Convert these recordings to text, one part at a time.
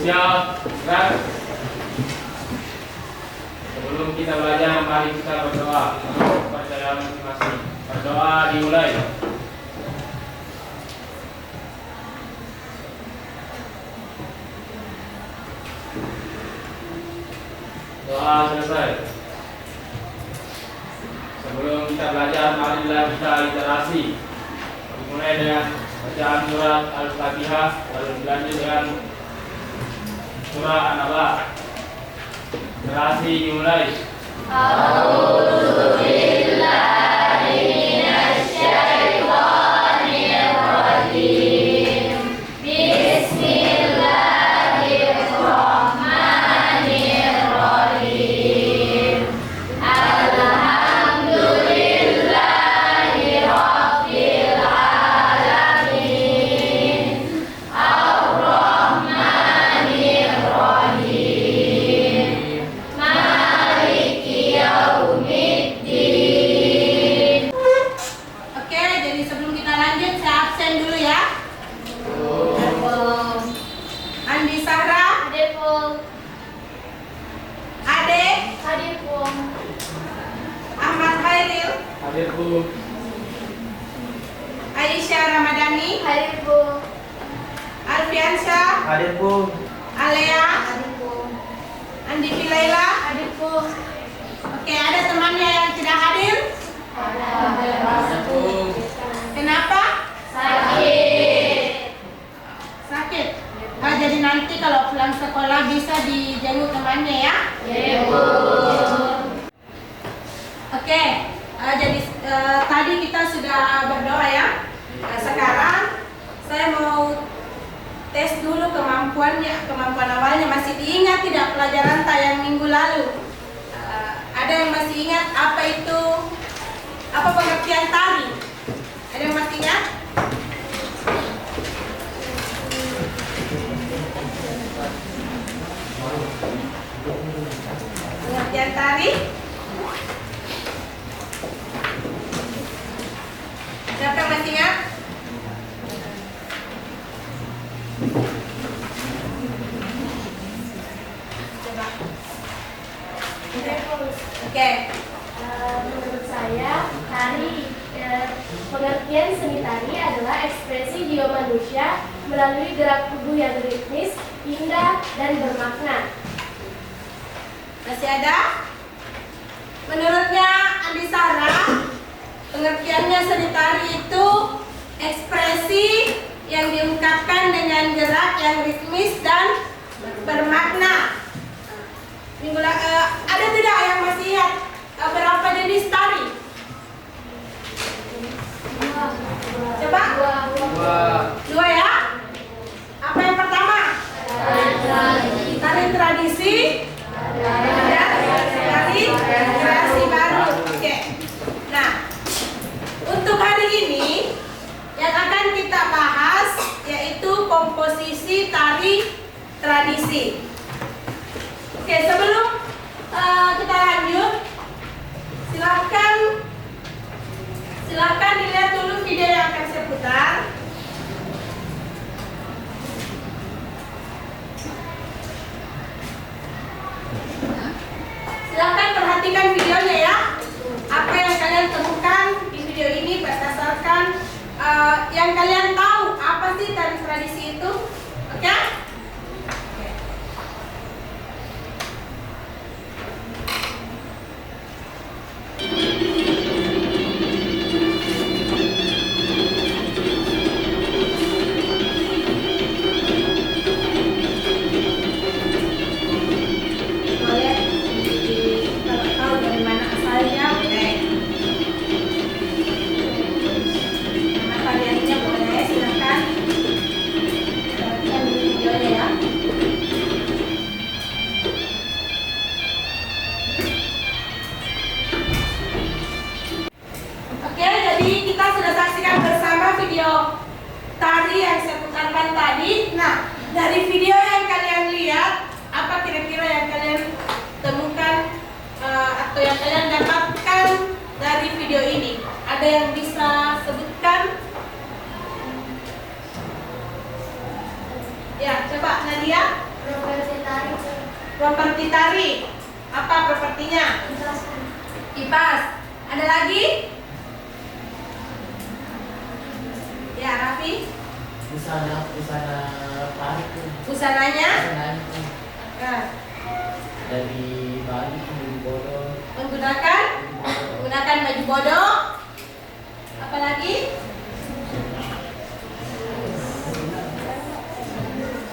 Siap, gerak. Sebelum kita belajar, mari kita berdoa menurut kepercayaan masing-masing. Berdoa dimulai. Doa selesai. Sebelum kita belajar, marilah kita literasi. Dimulai dengan bacaan surat Al-Fatihah, lalu dilanjut dengan surah An-Naba. Literasi dimulai. Hadir Bu. Aisyah Ramadhani. Hadir Bu. Alfiansyah. Hadir Bu. Alea. Hadir Bu. Andi Filaila. Hadir Bu. Oke, ada temannya yang tidak hadir? Ada. Bu. Kenapa? Sakit. Sakit. Jadi nanti kalau pulang sekolah bisa dijenguk temannya ya? Ya Bu. Oke, jadi tadi kita sudah berdoa ya. Sekarang saya mau tes dulu kemampuan awalnya. Masih diingat tidak pelajaran tayang minggu lalu? Ada yang masih ingat apa pengertian tari? Ada yang masih ingat? Pengertian tari? Siapa yang masih ingat? Coba. Oke. Menurut saya, pengertian seni tari adalah ekspresi jiwa manusia melalui gerak tubuh yang ritmis, indah, dan bermakna. Masih ada? Menurutnya Andi Sarah, pengertiannya seni tari itu ekspresi yang diungkapkan dengan gerak yang ritmis dan bermakna. Ada tidak yang masih ingat berapa jenis tari? Coba? Dua ya? Apa yang pertama? Tari tradisi. Tari kreasi baru. Oke. Nah, untuk hari ini yang akan kita bahas yaitu komposisi tari tradisi. Oke, sebelum kita lanjut, silakan dilihat dulu video yang akan saya putar. Silakan perhatikan videonya ya. Apa yang kalian temukan di video ini berdasarkan yang kalian tahu apa sih tari tradisi itu, oke? Tari yang saya putarkan tadi. Nah, dari video yang kalian lihat, apa kira-kira yang kalian temukan atau yang kalian dapatkan dari video ini? Ada yang bisa sebutkan? Ya, coba Nadia. Properti tari. Apa propertinya? Kipas. Ada lagi? Ya, Raffi. Busana tari tuh. Busananya? Itu Nah, dari Bali tuh dari Bodo. menggunakan baju bodoh. Apa lagi?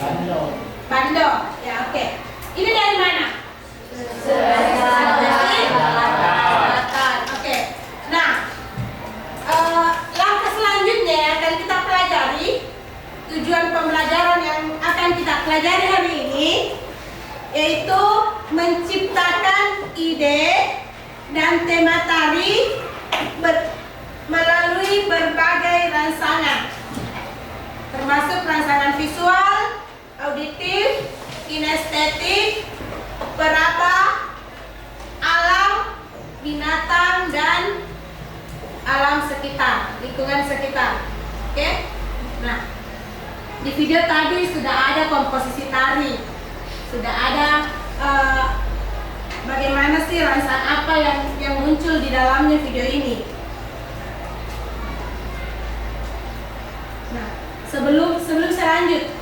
Bando. Bando. Ya, oke. Ini dari mana? Selatan. Oke. Nah, langkah selanjutnya yang akan kita pelajari, tujuan pembelajaran yang akan kita pelajari hari ini, yaitu menciptakan ide dan tema tari melalui berbagai rangsangan, termasuk rangsangan visual, auditif, kinestetik, peraba, alam, binatang, dan alam sekitar, lingkungan sekitar. Oke? Nah, di video tadi sudah ada komposisi tari, sudah ada bagaimana sih rangsangan apa yang muncul di dalamnya video ini. Nah, sebelum saya lanjut,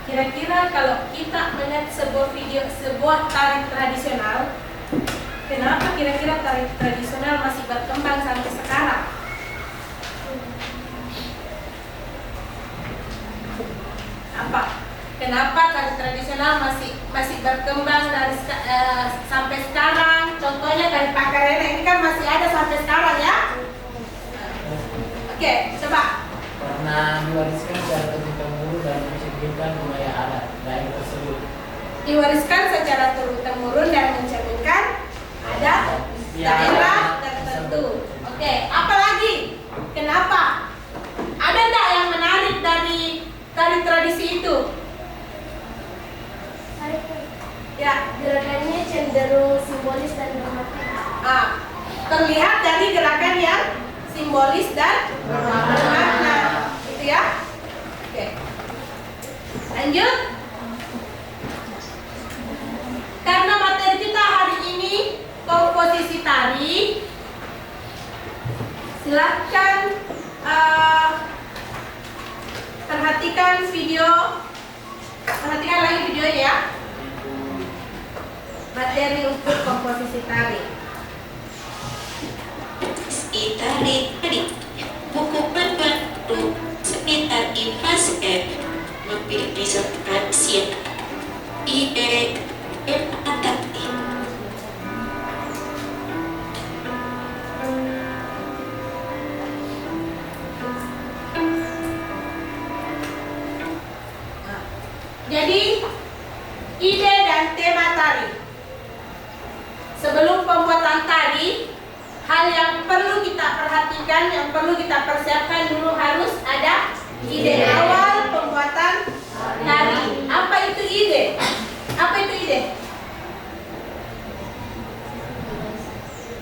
kira-kira kalau kita melihat sebuah tari tradisional, kenapa kira-kira tari tradisional masih berkembang sampai sekarang? Apa? Kenapa tari tradisional masih berkembang dari sampai sekarang? Contohnya tari Pakarena ini kan masih ada sampai sekarang ya? Oke, coba. Karena diwariskan secara turun-temurun dan mencerminkan budaya adat daerah tersebut. Diwariskan secara turun-temurun dan mencerminkan adat daerah tertentu. Oke, apa lagi? Kenapa? Ada enggak yang menarik dari tari tradisi itu? Ya, Gerakannya cenderung simbolis dan normatif. terlihat dari gerakan yang simbolis dan bermakna, gitu ya. Oke, lanjut. Karena materi kita hari ini komposisi tari, silahkan perhatikan lagi videonya ya. Materi untuk komposisi tari. Tari buku berbentuk seni tari basket memperlihatkan siap ide empati. Jadi ide dan tema tari. Sebelum pembuatan tari, hal yang perlu kita perhatikan, yang perlu kita persiapkan dulu harus ada ide awal pembuatan tari. Apa itu ide? Apa itu ide?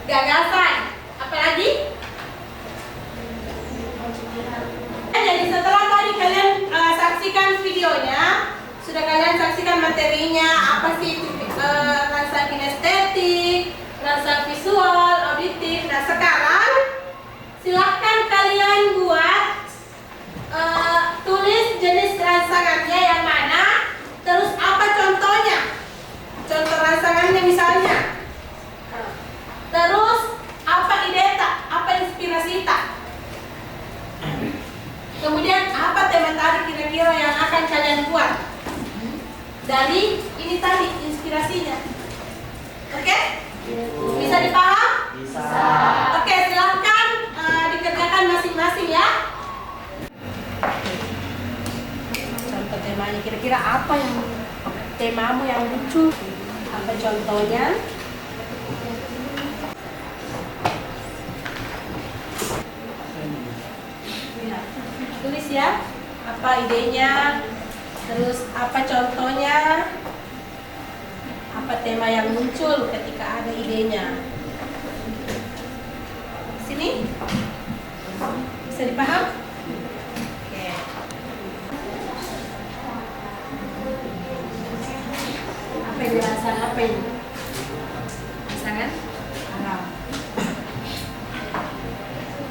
Gagasan. Apa lagi? Jadi setelah tadi kalian saksikan videonya, sudah kalian saksikan materinya, apa sih itu rasa kinestetik, rasa visual, auditif. Nah, sekarang silahkan kalian buat tulis jenis rangsangannya yang mana, terus apa contohnya, contoh rangsangannya misalnya, terus apa ide tak, apa inspirasi tak, kemudian apa tema tari kira-kira yang akan kalian buat dari ini tadi inspirasinya. Oke? Bisa dipaham? Bisa. Oke, silahkan dikerjakan masing-masing ya. Contoh temanya, kira-kira apa yang temamu yang lucu? Apa contohnya? Tulis ya, apa idenya, terus apa contohnya, apa tema yang muncul ketika ada idenya. Sini, bisa dipaham? Oke. Apa ini rangsang apa ini? Rangsangan alam.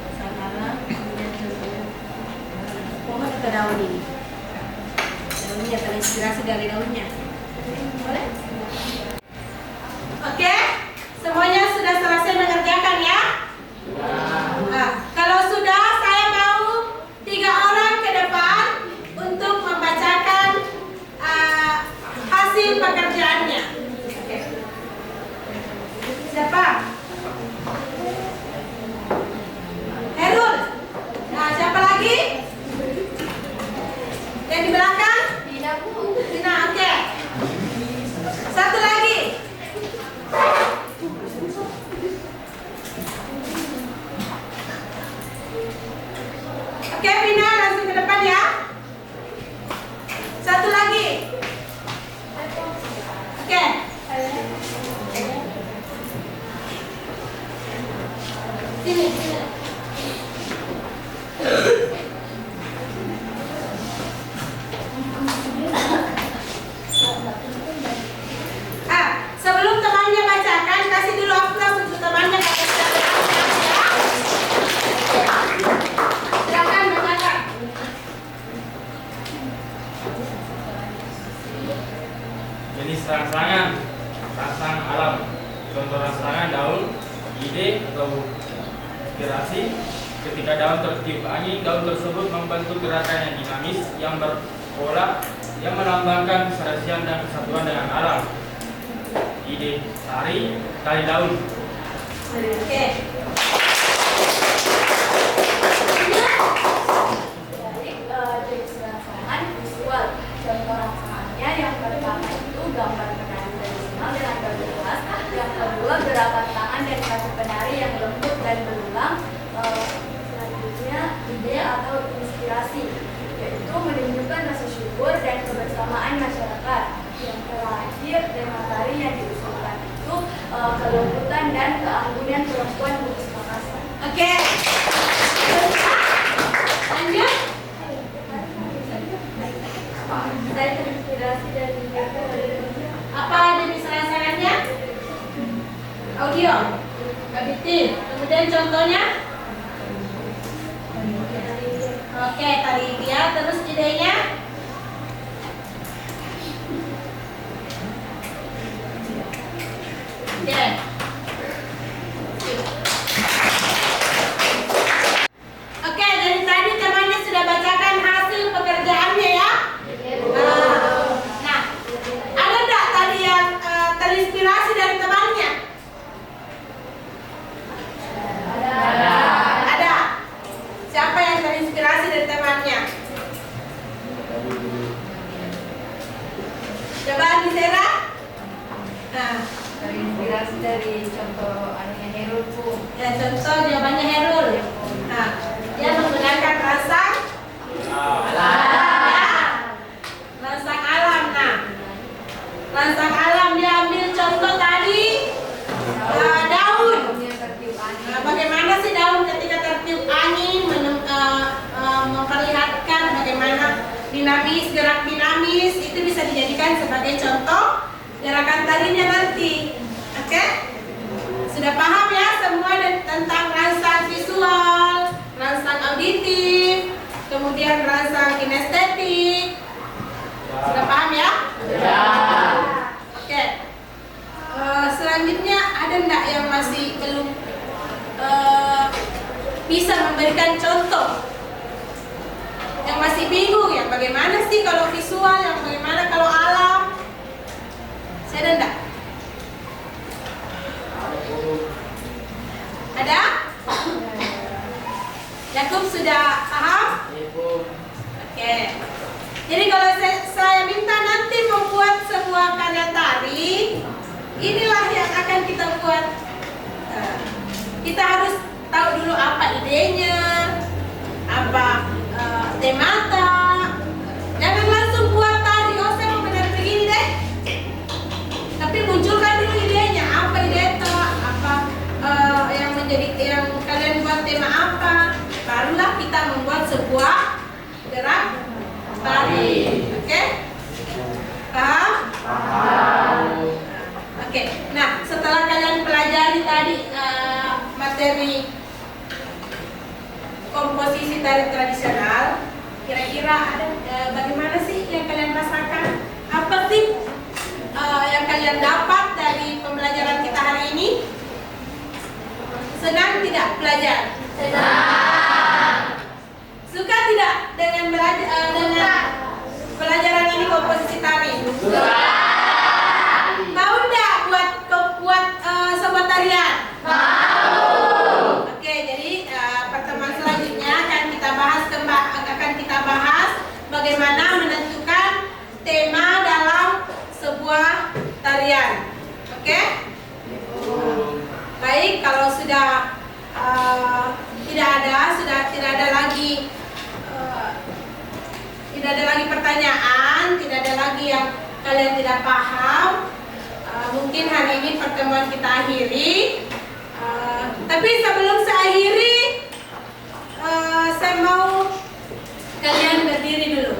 Rangsang alam, kemudian contohnya pohon atau daun ini. Daunnya terinspirasi dari daunnya. Boleh? Oke, semuanya sudah selesai mengerjakan ya? Nah, kalau sudah, saya mau 3 orang ke depan untuk membacakan hasil pekerjaannya. Oke. Siapa? Herul. Nah, siapa lagi? Yang di belakang? Dina, Bu. Dina, oke. Satu lagi. Oke, Vina, langsung ke depan ya. Satu lagi. Oke. Sini, sini. Sebelum temannya bacakan, kasih dulu aplaus untuk temannya kalau sudah bacakan ya. Silakan bacakan. Jenis rangsangan, rangsang alam. Contoh rangsangan daun, ide atau inspirasi. Ketika daun tertiup angin, daun tersebut membentuk gerakan yang dinamis, yang berpola, yang melambangkan keserasian dan kesatuan dengan alam. Ide tari daun. Oke. Jenis rangsangan visual. Contoh rangsangannya yang pertama itu gambar penari tradisional dengan gambar jelas. Yang kedua gerakan tangan dan kaki penari yang lembut dan berulang. Selanjutnya ide atau inspirasi, yaitu menunjukkan rasa syukur dan kebersamaan masyarakat. Yang terakhir tema tari yang diusulkan itu kelembutan dan keanggunan perempuan Bugis Makassar. Oke. Lanjut. Saya terinspirasi dari Apa jenis rangsangannya? Audio. Auditif. Kemudian contohnya? Oke, tari dia. Terus idenya? Oke. Oke, dari tadi temannya sudah bacakan hasil pekerjaannya ya? Nah, ada enggak tadi yang terinspirasi dari temannya? Ada. Siapa yang terinspirasi dari temannya? Coba Anissa. Nah, terinspirasi dari contoh anunya Herul, Bu. ya contoh jawabannya Herul. Nah, dia menggunakan rangsang alam. Rangsang alam. Nah, rangsang alam dia ambil contoh tadi daun. Nah, bagaimana sih daun ketika tertiup angin memperlihatkan bagaimana gerak dinamis itu bisa dijadikan sebagai contoh gerakan tarinya nanti. Oke? Sudah paham ya semua tentang rangsang visual, rangsang auditif, kemudian rangsang kinestetik. Sudah paham ya? Ya. Oke. Selanjutnya ada enggak yang masih belum bisa memberikan contoh? Yang masih bingung ya bagaimana sih kalau visual, yang bagaimana kalau alam? Saya ada enggak? Ada? Yakub sudah paham? Oke. Jadi kalau saya minta nanti membuat sebuah karya tari, inilah yang akan kita buat. Kita harus tahu dulu apa idenya, apa temata. Jangan langsung buat tari, oh saya mau menari begini deh. Tapi munculkan dulu idenya, apa ide itu, apa yang menjadi yang kalian buat tema apa. Barulah kita membuat sebuah gerak tari. Oke? Paham? Paham. tari tradisional. Kira-kira ada bagaimana sih yang kalian rasakan? Apa sih yang kalian dapat dari pembelajaran kita hari ini? Senang tidak belajar? Senang. Suka tidak dengan dengan pelajaran ini komposisi tari? Suka. Mau tidak buat sebuah tarian? Mau. Oke, jadi pertemuan selanjutnya akan kita bahas bagaimana menentukan tema dalam sebuah tarian. Oke? Baik, kalau sudah tidak ada lagi pertanyaan, tidak ada lagi yang kalian tidak paham, mungkin hari ini pertemuan kita akhiri. Tapi sebelum saya akhiri, saya mau kalian berdiri dulu.